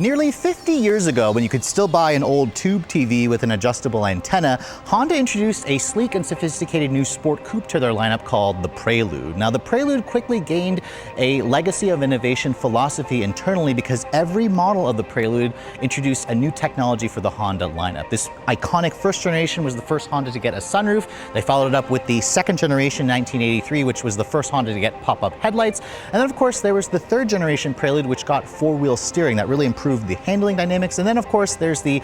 Nearly 50 years ago, when you could still buy an old tube TV with an adjustable antenna, Honda introduced a sleek and sophisticated new sport coupe to their lineup called the Prelude. Now, the Prelude quickly gained a legacy of innovation philosophy internally because every model of the Prelude introduced a new technology for the Honda lineup. This iconic first generation was the first Honda to get a sunroof. They followed it up with the second generation, 1983, which was the first Honda to get pop-up headlights. And then, of course, there was the third generation Prelude, which got four-wheel steering that really improved the handling dynamics. And then, of course, there's the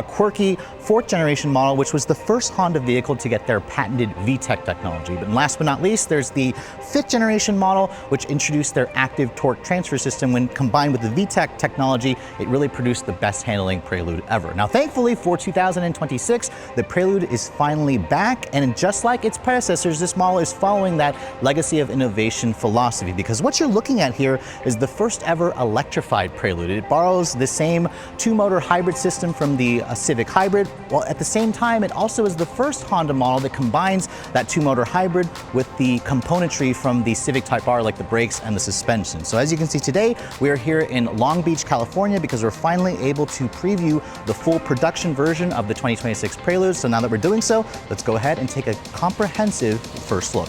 quirky fourth generation model, which was the first Honda vehicle to get their patented VTEC technology. But last but not least, there's the fifth generation model, which introduced their active torque transfer system. When combined with the VTEC technology, it really produced the best handling Prelude ever. Now, thankfully, for 2026, the Prelude is finally back, and just like its predecessors, this model is following that legacy of innovation philosophy, because what you're looking at here is the first ever electrified Prelude. It borrows the same two-motor hybrid system from the Civic Hybrid, while at the same time, it also is the first Honda model that combines that two-motor hybrid with the componentry from the Civic Type R, like the brakes and the suspension. So as you can see today, we are here in Long Beach, California, because we're finally able to preview the full production version of the 2026 Prelude. So now that we're doing so, let's go ahead and take a comprehensive first look.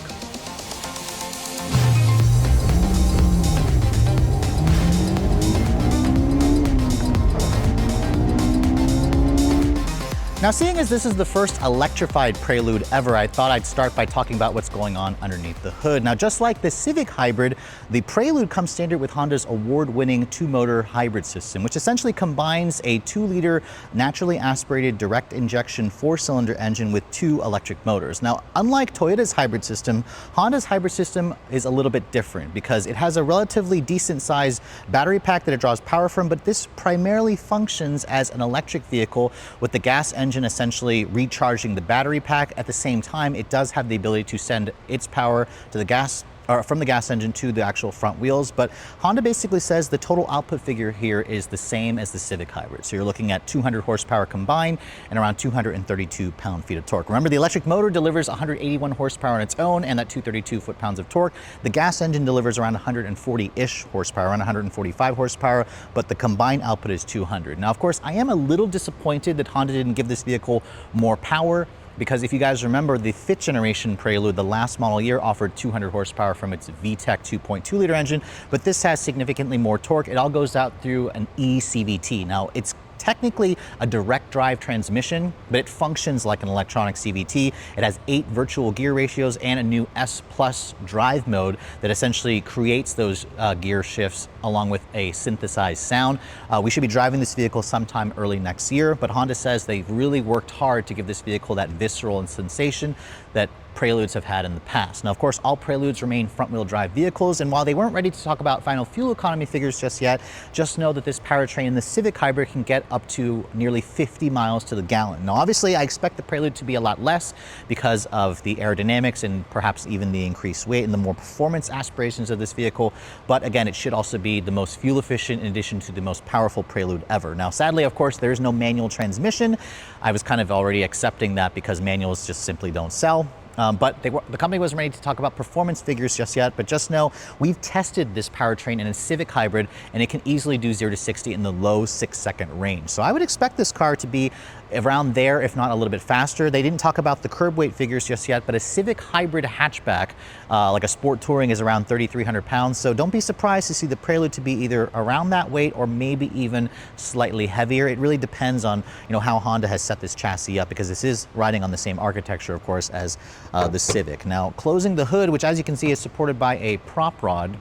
Now, seeing as this is the first electrified Prelude ever, I thought I'd start by talking about what's going on underneath the hood. Now, just like the Civic Hybrid, the Prelude comes standard with Honda's award-winning two-motor hybrid system, which essentially combines a 2-liter naturally aspirated direct injection 4-cylinder engine with 2 electric motors. Now, unlike Toyota's hybrid system, Honda's hybrid system is a little bit different because it has a relatively decent-sized battery pack that it draws power from, but this primarily functions as an electric vehicle with the gas engine essentially recharging the battery pack. At the same time, it does have the ability to send its power to the gas, or from the gas engine to the actual front wheels. But Honda basically says the total output figure here is the same as the Civic Hybrid. So you're looking at 200 horsepower combined and around 232 pound-feet of torque. Remember, the electric motor delivers 181 horsepower on its own and that 232 foot-pounds of torque. The gas engine delivers around 140-ish horsepower, around 145 horsepower, but the combined output is 200. Now, of course, I am a little disappointed that Honda didn't give this vehicle more power, because if you guys remember, the 5th generation Prelude, the last model year, offered 200 horsepower from its VTEC 2.2-liter engine, but this has significantly more torque. It all goes out through an eCVT. Now, it's technically a direct drive transmission, but it functions like an electronic CVT. It has 8 virtual gear ratios and a new S Plus drive mode that essentially creates those gear shifts along with a synthesized sound. We should be driving this vehicle sometime early next year, but Honda says they've really worked hard to give this vehicle that visceral sensation that Preludes have had in the past. Now, of course, all Preludes remain front-wheel drive vehicles, and while they weren't ready to talk about final fuel economy figures just yet, just know that this powertrain in the Civic Hybrid can get up to nearly 50 miles to the gallon. Now, obviously, I expect the Prelude to be a lot less because of the aerodynamics and perhaps even the increased weight and the more performance aspirations of this vehicle, but again, it should also be the most fuel efficient in addition to the most powerful Prelude ever. Now, sadly, of course, there is no manual transmission. I was kind of already accepting that because manuals just simply don't sell. But the company wasn't ready to talk about performance figures just yet, but just know we've tested this powertrain in a Civic Hybrid, and it can easily do 0 to 60 in the low 6-second range. So I would expect this car to be around there, if not a little bit faster. They didn't talk about the curb weight figures just yet, but a Civic Hybrid hatchback, like a Sport Touring, is around 3,300 pounds. So don't be surprised to see the Prelude to be either around that weight or maybe even slightly heavier. It really depends on, how Honda has set this chassis up, because this is riding on the same architecture, of course, as the Civic. Now, closing the hood, which as you can see is supported by a prop rod,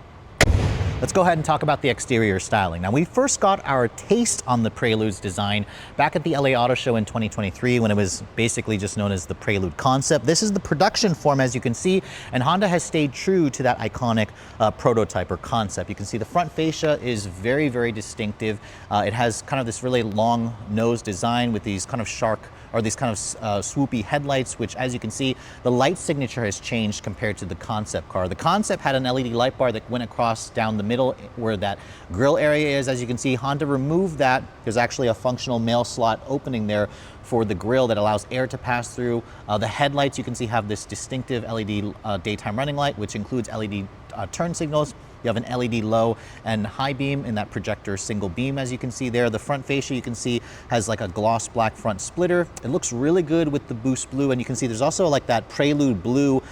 let's go ahead and talk about the exterior styling. Now, we first got our taste on the Prelude's design back at the LA Auto Show in 2023 when it was basically just known as the Prelude concept. This is the production form, as you can see, and Honda has stayed true to that iconic prototype or concept. You can see the front fascia is very, very distinctive. It has kind of this really long nose design with these kind of swoopy headlights, which, as you can see, the light signature has changed compared to the concept car. The concept had an LED light bar that went across down the middle where that grille area is. As you can see, Honda removed that. There's actually a functional mail slot opening there for the grille that allows air to pass through. The headlights, you can see, have this distinctive LED daytime running light, which includes LED turn signals. You have an LED low and high beam in that projector single beam, as you can see there. The front fascia, you can see, has like a gloss black front splitter. It looks really good with the boost blue, and you can see there's also like that Prelude blue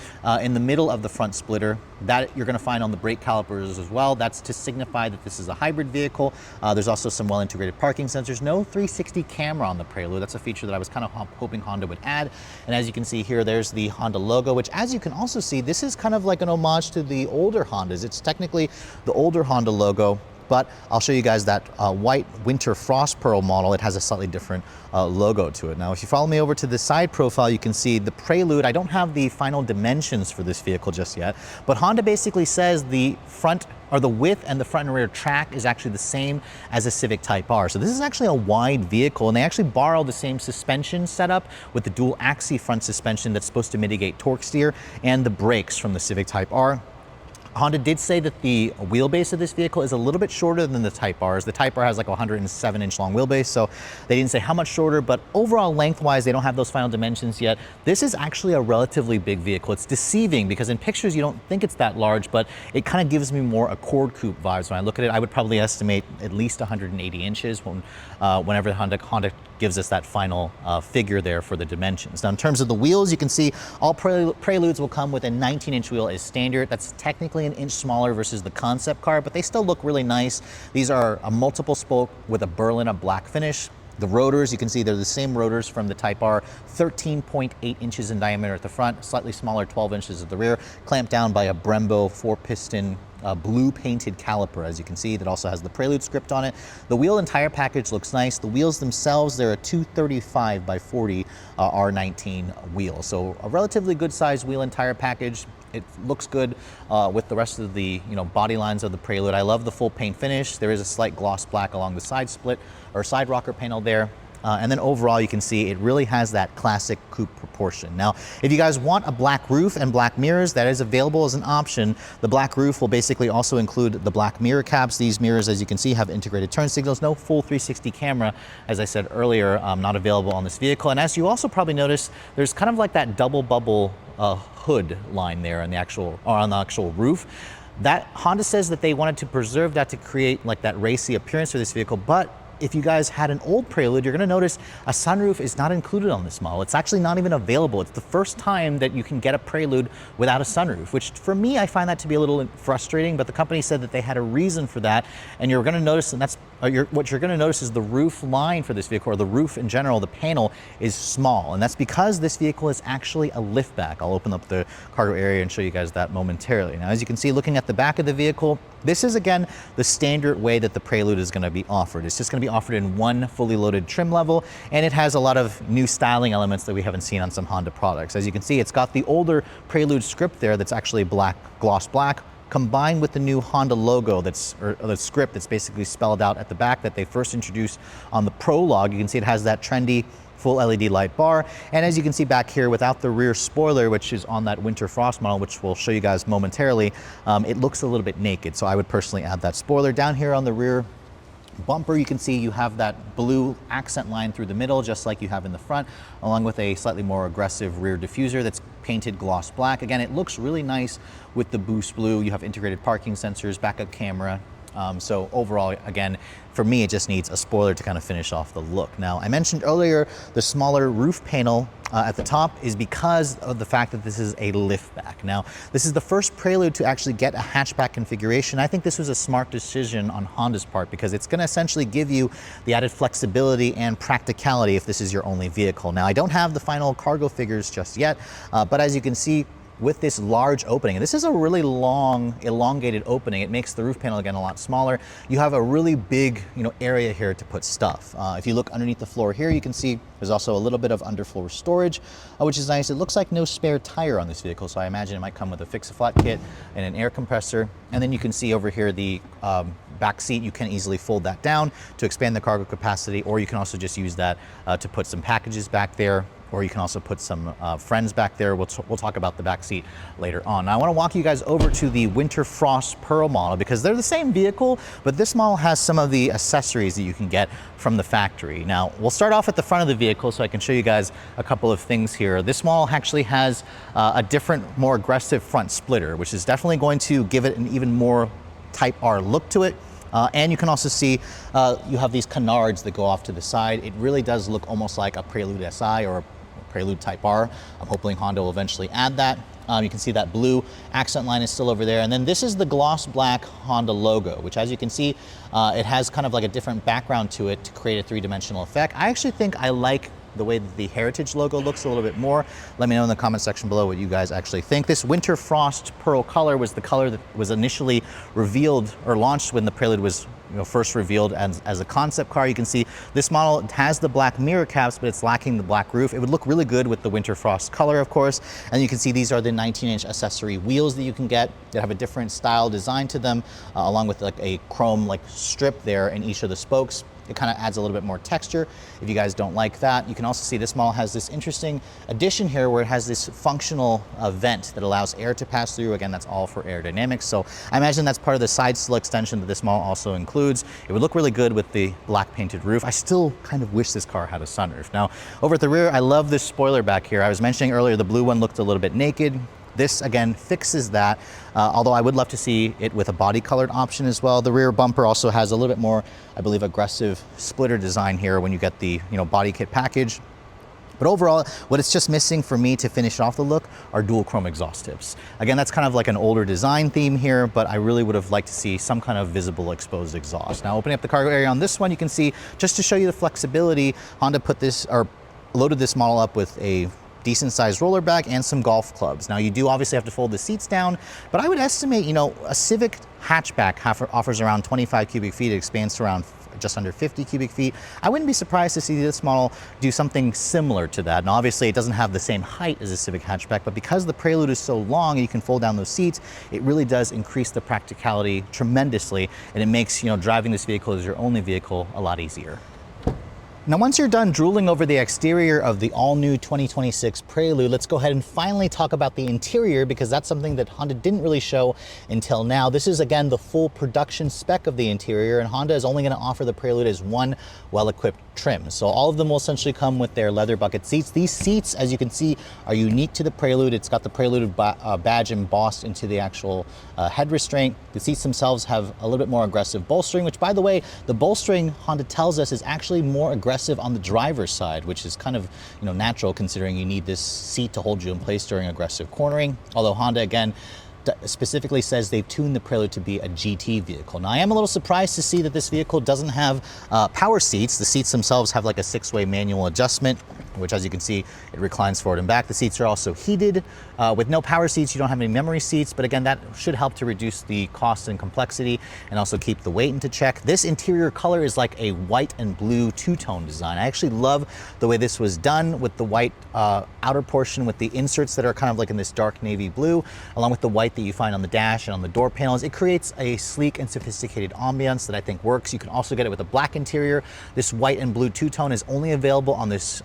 in the middle of the front splitter that you're going to find on the brake calipers as well. That's to signify that this is a hybrid vehicle. There's also some well-integrated parking sensors. No 360 camera on the Prelude. That's a feature that I was kind of hoping Honda would add. And as you can see here, there's the Honda logo, which, as you can also see, this is kind of like an homage to the older Hondas. It's technically the older Honda logo, but I'll show you guys that white winter frost pearl model. It has a slightly different logo to it. Now, if you follow me over to the side profile, you can see the Prelude. I don't have the final dimensions for this vehicle just yet, but Honda basically says the front, or the width and the front and rear track, is actually the same as a Civic Type R. So this is actually a wide vehicle, and they actually borrow the same suspension setup with the dual axis front suspension that's supposed to mitigate torque steer, and the brakes from the Civic Type R. Honda did say that the wheelbase of this vehicle is a little bit shorter than the Type R's. The Type R has like a 107-inch long wheelbase, so they didn't say how much shorter, but overall lengthwise, they don't have those final dimensions yet. This is actually a relatively big vehicle. It's deceiving because in pictures, you don't think it's that large, but it kind of gives me more Accord Coupe vibes. When I look at it, I would probably estimate at least 180 inches whenever Honda gives us that final figure there for the dimensions. Now, in terms of the wheels, you can see all Preludes will come with a 19-inch wheel as standard. That's technically an inch smaller versus the concept car, but they still look really nice. These are a multiple spoke with a Berlin black finish. The rotors, you can see they're the same rotors from the Type R, 13.8 inches in diameter at the front, slightly smaller, 12 inches at the rear, clamped down by a Brembo 4-piston blue painted caliper, as you can see, that also has the Prelude script on it. The wheel and tire package looks nice. The wheels themselves, they're a 235 by 40 R19 wheel. So a relatively good sized wheel and tire package. It looks good with the rest of the body lines of the Prelude. I love the full paint finish. There is a slight gloss black along the side split or side rocker panel there. And then overall, you can see it really has that classic coupe proportion. Now, if you guys want a black roof and black mirrors, that is available as an option. The black roof will basically also include the black mirror caps. These mirrors, as you can see, have integrated turn signals. No full 360 camera, as I said earlier, not available on this vehicle. And as you also probably noticed, there's kind of like that double bubble hood line there on the actual roof. That Honda says that they wanted to preserve that to create like that racy appearance for this vehicle, but if you guys had an old Prelude, you're gonna notice a sunroof is not included on this model. It's actually not even available. It's the first time that you can get a Prelude without a sunroof, which for me, I find that to be a little frustrating, but the company said that they had a reason for that. And you're gonna notice, and that's what you're gonna notice is the roof line for this vehicle, or the roof in general, the panel is small. And that's because this vehicle is actually a liftback. I'll open up the cargo area and show you guys that momentarily. Now, as you can see, looking at the back of the vehicle, this is, again, the standard way that the Prelude is going to be offered. It's just going to be offered in one fully loaded trim level, and it has a lot of new styling elements that we haven't seen on some Honda products. As you can see, it's got the older Prelude script there that's actually black, gloss black, combined with the new Honda logo or the script that's basically spelled out at the back that they first introduced on the Prologue. You can see it has that trendy full LED light bar. And as you can see back here, without the rear spoiler, which is on that winter frost model, which we'll show you guys momentarily, it looks a little bit naked. So I would personally add that spoiler. Down here on the rear bumper, you can see you have that blue accent line through the middle, just like you have in the front, along with a slightly more aggressive rear diffuser that's painted gloss black. Again, it looks really nice with the boost blue. You have integrated parking sensors, backup camera. So overall, again, for me, it just needs a spoiler to kind of finish off the look. Now, I mentioned earlier the smaller roof panel at the top is because of the fact that this is a liftback. Now, this is the first Prelude to actually get a hatchback configuration. I think this was a smart decision on Honda's part because it's going to essentially give you the added flexibility and practicality if this is your only vehicle. Now, I don't have the final cargo figures just yet, but as you can see, with this large opening, and this is a really long, elongated opening. It makes the roof panel again a lot smaller. You have a really big, area here to put stuff. If you look underneath the floor here, you can see there's also a little bit of underfloor storage, which is nice. It looks like no spare tire on this vehicle, so I imagine it might come with a fix-a-flat kit and an air compressor. And then you can see over here the back seat. You can easily fold that down to expand the cargo capacity, or you can also just use that to put some packages back there, or you can also put some friends back there. We'll talk about the back seat later on. Now, I want to walk you guys over to the Winter Frost Pearl model because they're the same vehicle, but this model has some of the accessories that you can get from the factory. Now, we'll start off at the front of the vehicle so I can show you guys a couple of things here. This model actually has a different, more aggressive front splitter, which is definitely going to give it an even more Type R look to it. And you can also see you have these canards that go off to the side. It really does look almost like a Prelude SI or a Prelude Type R. I'm hoping Honda will eventually add that. You can see that blue accent line is still over there. And then this is the gloss black Honda logo, which as you can see, it has kind of like a different background to it to create a three-dimensional effect. I actually think I like the way that the Heritage logo looks a little bit more. Let me know in the comment section below what you guys actually think. This Winter Frost Pearl color was the color that was initially revealed or launched when the Prelude was first revealed as a concept car. You can see this model has the black mirror caps, but it's lacking the black roof. It would look really good with the Winter Frost color, of course. And you can see these are the 19-inch accessory wheels that you can get that have a different style design to them, along with like a chrome like strip there in each of the spokes. It kind of adds a little bit more texture if you guys don't like that. You can also see this model has this interesting addition here where it has this functional vent that allows air to pass through. Again, that's all for aerodynamics. So I imagine that's part of the side sill extension that this model also includes. It would look really good with the black painted roof. I still kind of wish this car had a sunroof. Now, over at the rear, I love this spoiler back here. I was mentioning earlier the blue one looked a little bit naked. This, again, fixes that, although I would love to see it with a body colored option as well. The rear bumper also has a little bit more, I believe, aggressive splitter design here when you get the body kit package. But overall, what it's just missing for me to finish off the look are dual chrome exhaust tips. Again, that's kind of like an older design theme here, but I really would have liked to see some kind of visible exposed exhaust. Now, opening up the cargo area on this one, you can see, just to show you the flexibility, Honda loaded this model up with a decent sized roller bag and some golf clubs. Now you do obviously have to fold the seats down, but I would estimate, a Civic hatchback offers around 25 cubic feet. It expands to around just under 50 cubic feet. I wouldn't be surprised to see this model do something similar to that. Now obviously it doesn't have the same height as a Civic hatchback, but because the Prelude is so long and you can fold down those seats, it really does increase the practicality tremendously, and it makes, driving this vehicle as your only vehicle a lot easier. Now, once you're done drooling over the exterior of the all-new 2026 Prelude, let's go ahead and finally talk about the interior, because that's something that Honda didn't really show until now. This is, again, the full production spec of the interior, and Honda is only going to offer the Prelude as one well-equipped trim. So all of them will essentially come with their leather bucket seats. These seats, as you can see, are unique to the Prelude. It's got the Prelude badge embossed into the actual head restraint. The seats themselves have a little bit more aggressive bolstering, which, by the way, the bolstering, Honda tells us, is actually more aggressive on the driver's side, which is kind of natural considering you need this seat to hold you in place during aggressive cornering. Although Honda, again, specifically says they've tuned the Prelude to be a GT vehicle. Now, I am a little surprised to see that this vehicle doesn't have power seats. The seats themselves have like a 6-way manual adjustment, which, as you can see, it reclines forward and back. The seats are also heated. With no power seats, you don't have any memory seats, but again, that should help to reduce the cost and complexity and also keep the weight into check. This interior color is like a white and blue two-tone design. I actually love the way this was done with the white outer portion with the inserts that are kind of like in this dark navy blue, along with the white that you find on the dash and on the door panels. It creates a sleek and sophisticated ambiance that I think works. You can also get it with a black interior. This white and blue two-tone is only available on this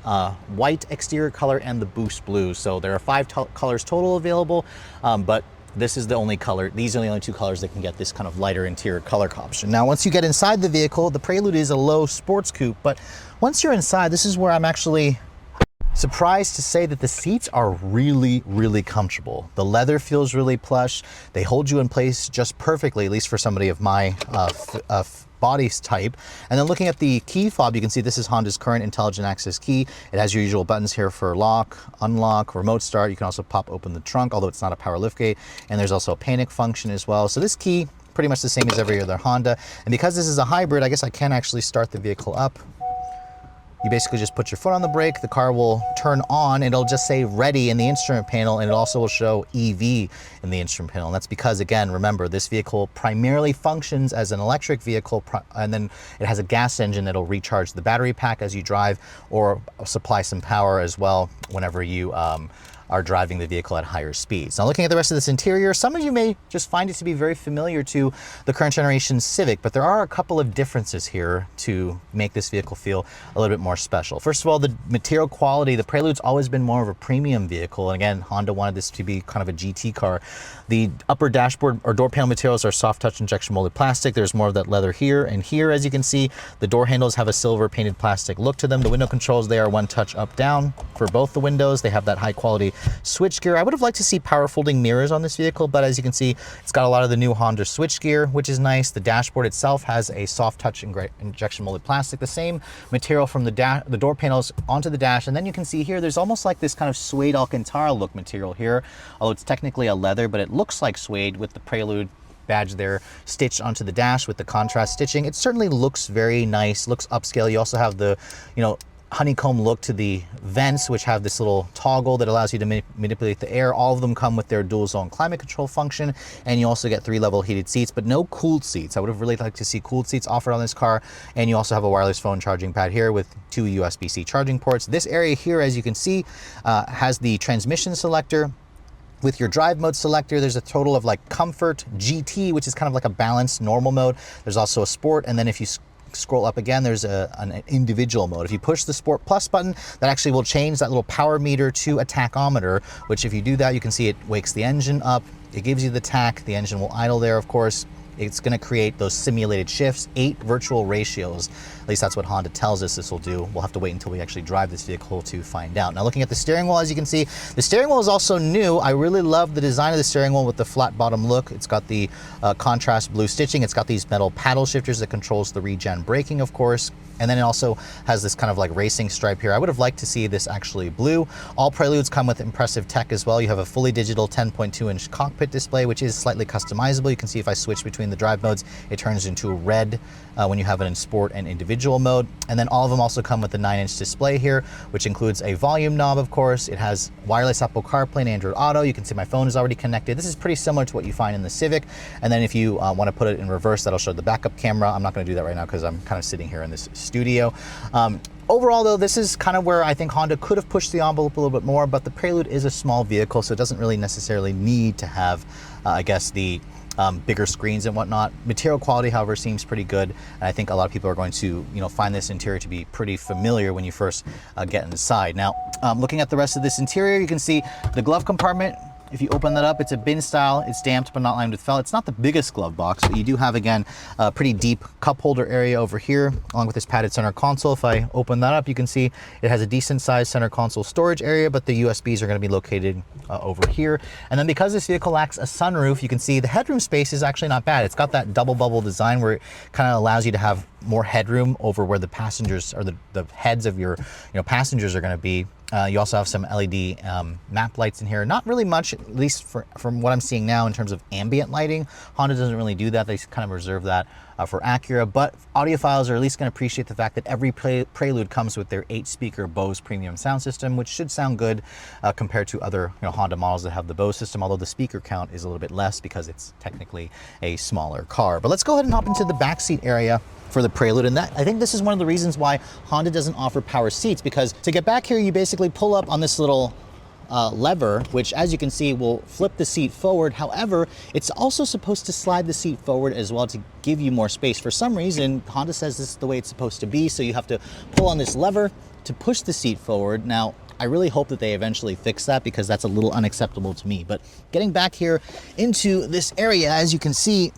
white exterior color and the boost blue. So there are 5 colors total available, but this is the only color. These are the only 2 colors that can get this kind of lighter interior color option. Now, once you get inside the vehicle, the Prelude is a low sports coupe, but once you're inside, this is where I'm actually surprised to say that the seats are really, really comfortable. The leather feels really plush. They hold you in place just perfectly, at least for somebody of my body type. And then looking at the key fob, you can see this is Honda's current intelligent access key. It has your usual buttons here for lock, unlock, remote start. You can also pop open the trunk, although it's not a power liftgate. And there's also a panic function as well. So this key, pretty much the same as every other Honda. And because this is a hybrid, I guess I can actually start the vehicle up. You basically just put your foot on the brake, the car will turn on, and it'll just say ready in the instrument panel, and it also will show EV in the instrument panel. And that's because, again, remember, this vehicle primarily functions as an electric vehicle, and then it has a gas engine that'll recharge the battery pack as you drive, or supply some power as well whenever you are driving the vehicle at higher speeds. Now, looking at the rest of this interior, some of you may just find it to be very familiar to the current generation Civic, but there are a couple of differences here to make this vehicle feel a little bit more special. First of all, the material quality. The Prelude's always been more of a premium vehicle, and again, Honda wanted this to be kind of a GT car. The upper dashboard or door panel materials are soft touch injection molded plastic. There's more of that leather here and here, as you can see. The door handles have a silver painted plastic look to them. The window controls, they are one touch up down for both the windows. They have that high quality switchgear. I would have liked to see power folding mirrors on this vehicle, but as you can see, it's got a lot of the new Honda switchgear, which is nice. The dashboard itself has a soft touch injection molded plastic, the same material from the door panels onto the dash. And then you can see here, there's almost like this kind of suede Alcantara look material here, although it's technically a leather, but it looks like suede with the Prelude badge there stitched onto the dash with the contrast stitching. It certainly looks very nice, looks upscale. You also have the, honeycomb look to the vents, which have this little toggle that allows you to manipulate the air. All of them come with their dual zone climate control function, and you also get 3-level heated seats, but no cooled seats. I would have really liked to see cooled seats offered on this car. And you also have a wireless phone charging pad here with 2 USB-C charging ports. This area here, as you can see, has the transmission selector. With your drive mode selector, there's a total of like Comfort, GT, which is kind of like a balanced normal mode. There's also a Sport, and then if you scroll up again, there's an individual mode. If you push the Sport Plus button, that actually will change that little power meter to a tachometer, which if you do that, you can see it wakes the engine up. It gives you the tach. The engine will idle there, of course. It's going to create those simulated shifts, 8 virtual ratios. At least that's what Honda tells us this will do. We'll have to wait until we actually drive this vehicle to find out. Now, looking at the steering wheel, as you can see, the steering wheel is also new. I really love the design of the steering wheel with the flat bottom look. It's got the contrast blue stitching. It's got these metal paddle shifters that controls the regen braking, of course. And then it also has this kind of like racing stripe here. I would have liked to see this actually blue. All Preludes come with impressive tech as well. You have a fully digital 10.2-inch cockpit display, which is slightly customizable. You can see if I switch between the drive modes, it turns into red when you have it in sport and individual mode. And then all of them also come with a 9-inch display here, which includes a volume knob, of course. It has wireless Apple CarPlay and Android Auto. You can see my phone is already connected. This is pretty similar to what you find in the Civic. And then if you want to put it in reverse, that'll show the backup camera. I'm not going to do that right now because I'm kind of sitting here in this studio. Overall, though, this is kind of where I think Honda could have pushed the envelope a little bit more, but the Prelude is a small vehicle, so it doesn't really necessarily need to have, I guess, the bigger screens and whatnot. Material quality, however, seems pretty good, and I think a lot of people are going to, find this interior to be pretty familiar when you first get inside. Now, looking at the rest of this interior, you can see the glove compartment. If you open that up, it's a bin style. It's damped but not lined with felt. It's not the biggest glove box, but you do have, again, a pretty deep cup holder area over here, along with this padded center console. If I open that up, you can see it has a decent sized center console storage area, but the USBs are going to be located over here. And then because this vehicle lacks a sunroof, you can see the headroom space is actually not bad. It's got that double bubble design where it kind of allows you to have more headroom over where the passengers or the heads of your passengers are going to be. You also have some LED map lights in here. Not really much, at least from what I'm seeing now in terms of ambient lighting. Honda doesn't really do that. They kind of reserve that for Acura, but audiophiles are at least going to appreciate the fact that every Prelude comes with their 8-speaker Bose premium sound system, which should sound good compared to other Honda models that have the Bose system, although the speaker count is a little bit less because it's technically a smaller car. But let's go ahead and hop into the backseat area for the Prelude, and I think this is one of the reasons why Honda doesn't offer power seats, because to get back here, you basically pull up on this little lever, which, as you can see, will flip the seat forward. However, it's also supposed to slide the seat forward as well to give you more space. For some reason, Honda says this is the way it's supposed to be, so you have to pull on this lever to push the seat forward. Now, I really hope that they eventually fix that, because that's a little unacceptable to me. But getting back here into this area, as you can see,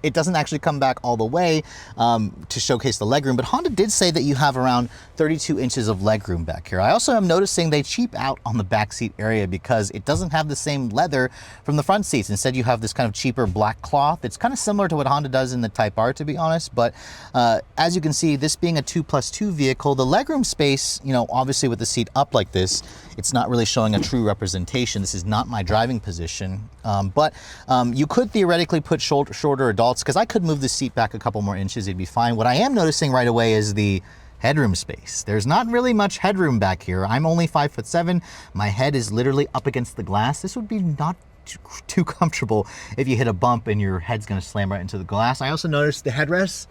it doesn't actually come back all the way to showcase the legroom, but Honda did say that you have around 32 inches of legroom back here. I also am noticing they cheap out on the backseat area because it doesn't have the same leather from the front seats. Instead, you have this kind of cheaper black cloth. It's kind of similar to what Honda does in the Type R, to be honest, but as you can see, this being a 2+2 vehicle, the legroom space, obviously with the seat up like this, it's not really showing a true representation. This is not my driving position, but you could theoretically put shorter adults, because I could move the seat back a couple more inches, it'd be fine. What I am noticing right away is the headroom space. There's not really much headroom back here. I'm only 5'7". My head is literally up against the glass. This would be not too comfortable if you hit a bump and your head's gonna slam right into the glass. I also noticed the headrests.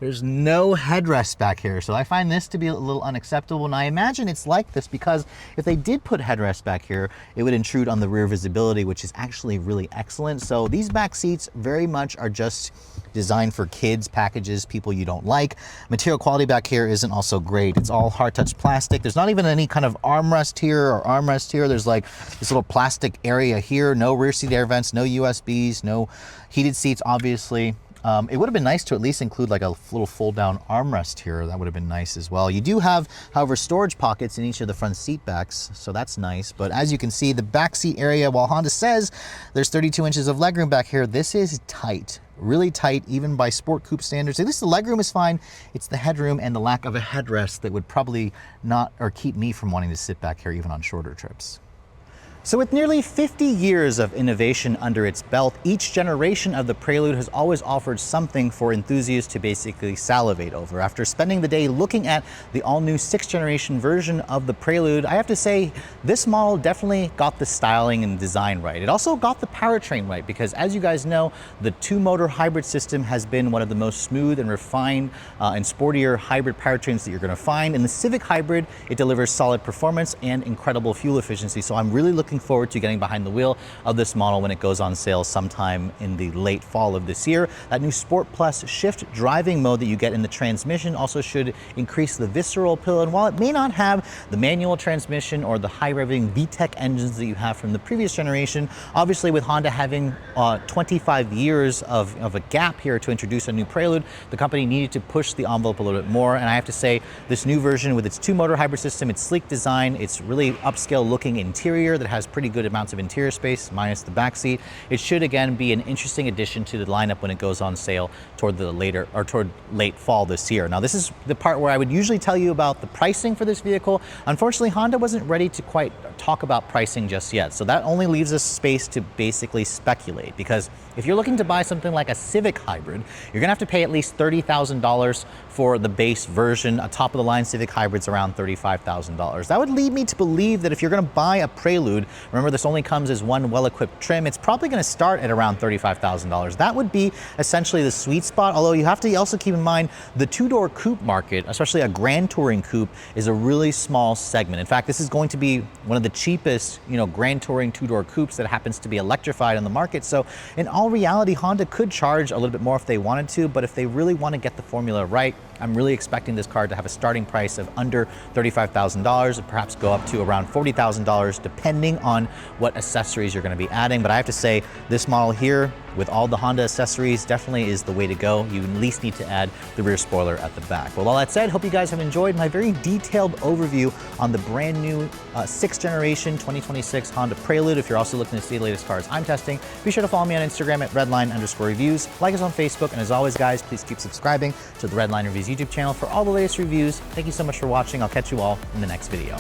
There's no headrest back here, so I find this to be a little unacceptable, and I imagine it's like this because if they did put headrests back here, it would intrude on the rear visibility, which is actually really excellent. So these back seats very much are just designed for kids, packages, people you don't like. Material quality back here isn't also great. It's all hard touch plastic. There's not even any kind of armrest here or armrest here. There's like this little plastic area here, no rear seat air vents, no USBs, no heated seats, obviously. It would have been nice to at least include like a little fold-down armrest here. That would have been nice as well. You do have, however, storage pockets in each of the front seat backs, so that's nice. But as you can see, the back seat area, while Honda says there's 32 inches of legroom back here, this is tight. Really tight, even by sport coupe standards. At least the legroom is fine. It's the headroom and the lack of a headrest that would probably not, or keep me from wanting to sit back here even on shorter trips. So with nearly 50 years of innovation under its belt, each generation of the Prelude has always offered something for enthusiasts to basically salivate over. After spending the day looking at the all-new 6th generation version of the Prelude, I have to say this model definitely got the styling and design right. It also got the powertrain right, because as you guys know, the 2-motor hybrid system has been one of the most smooth and refined and sportier hybrid powertrains that you're going to find. In the Civic Hybrid, it delivers solid performance and incredible fuel efficiency. So I'm really looking forward to getting behind the wheel of this model when it goes on sale sometime in the late fall of this year. That new Sport Plus shift driving mode that you get in the transmission also should increase the visceral appeal. And while it may not have the manual transmission or the high revving VTEC engines that you have from the previous generation, obviously with Honda having 25 years of a gap here to introduce a new Prelude, the company needed to push the envelope a little bit more. And I have to say, this new version with its 2-motor hybrid system, its sleek design, its really upscale looking interior that has pretty good amounts of interior space minus the back seat, it should again be an interesting addition to the lineup when it goes on sale toward late fall this year. Now this is the part where I would usually tell you about the pricing for this vehicle. Unfortunately, Honda wasn't ready to quite talk about pricing just yet, so that only leaves us space to basically speculate, because if you're looking to buy something like a Civic Hybrid, you're gonna have to pay at least $30,000 for the base version. A top of the line Civic Hybrid's around $35,000. That would lead me to believe that if you're gonna buy a Prelude, remember this only comes as one well-equipped trim, it's probably gonna start at around $35,000. That would be essentially the sweet spot, although you have to also keep in mind the 2-door coupe market, especially a Grand Touring coupe, is a really small segment. In fact, this is going to be one of the cheapest, Grand Touring 2-door coupes that happens to be electrified on the market. So in all reality, Honda could charge a little bit more if they wanted to, but if they really want to get the formula right, I'm really expecting this car to have a starting price of under $35,000 and perhaps go up to around $40,000 depending on what accessories you're going to be adding. But I have to say, this model here with all the Honda accessories definitely is the way to go. You at least need to add the rear spoiler at the back. Well, all that said, hope you guys have enjoyed my very detailed overview on the brand new 6th generation 2026 Honda Prelude. If you're also looking to see the latest cars I'm testing, be sure to follow me on Instagram at redline_reviews. Like us on Facebook, and as always, guys, please keep subscribing to the Redline Reviews YouTube channel for all the latest reviews. Thank you so much for watching. I'll catch you all in the next video.